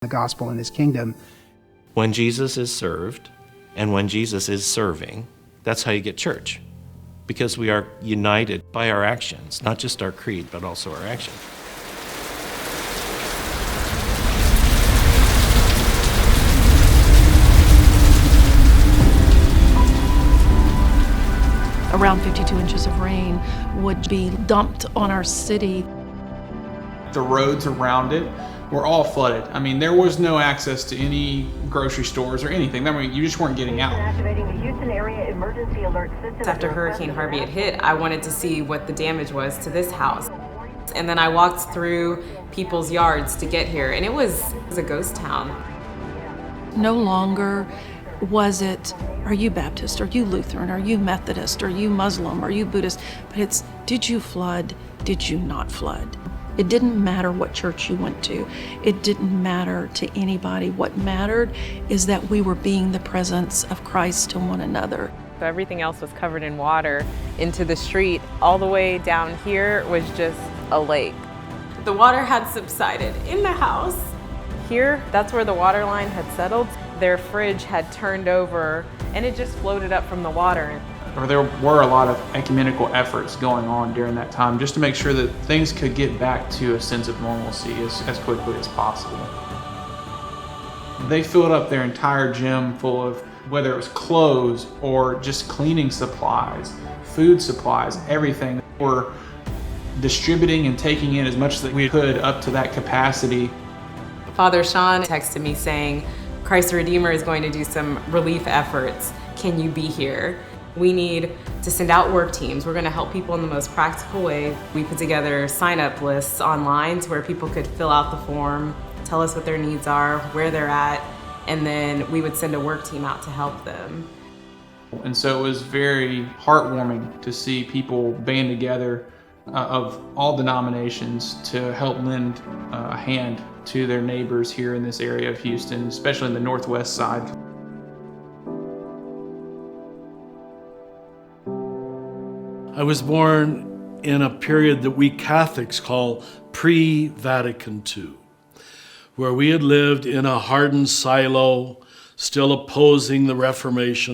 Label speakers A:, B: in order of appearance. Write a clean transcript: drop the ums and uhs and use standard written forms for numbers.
A: the gospel and his kingdom.
B: When Jesus is served and when Jesus is serving, that's how you get church. Because we are united by our actions, not just our creed, but also our action.
C: Around 52 inches of rain would be dumped on our city.
D: The roads around it were all flooded. I mean, there was no access to any grocery stores or anything. I mean, you just weren't getting out.
E: Activating the Houston area emergency alert system.
F: After Hurricane Harvey had hit, I wanted to see what the damage was to this house. And then I walked through people's yards to get here, and it was a ghost town.
C: No longer was it, are you Baptist, are you Lutheran, are you Methodist, are you Muslim, are you Buddhist? But it's, did you flood, did you not flood? It didn't matter what church you went to. It didn't matter to anybody. What mattered is that we were being the presence of Christ to one another.
F: So everything else was covered in water into the street. All the way down here was just a lake. The water had subsided in the house. Here, that's where the water line had settled. Their fridge had turned over and it just floated up from the water.
D: There were a lot of ecumenical efforts going on during that time just to make sure that things could get back to a sense of normalcy as quickly as possible. They filled up their entire gym full of, whether it was clothes or just cleaning supplies, food supplies, everything. We're distributing and taking in as much as we could up to that capacity.
F: Father Sean texted me saying, Christ the Redeemer is going to do some relief efforts. Can you be here? We need to send out work teams. We're going to help people in the most practical way. We put together sign-up lists online to where people could fill out the form, tell us what their needs are, where they're at, and then we would send a work team out to help them.
D: And so it was very heartwarming to see people band together of all denominations to help lend a hand to their neighbors here in this area of Houston, especially in the northwest side.
G: I was born in a period that we Catholics call pre-Vatican II, where we had lived in a hardened silo, still opposing the Reformation.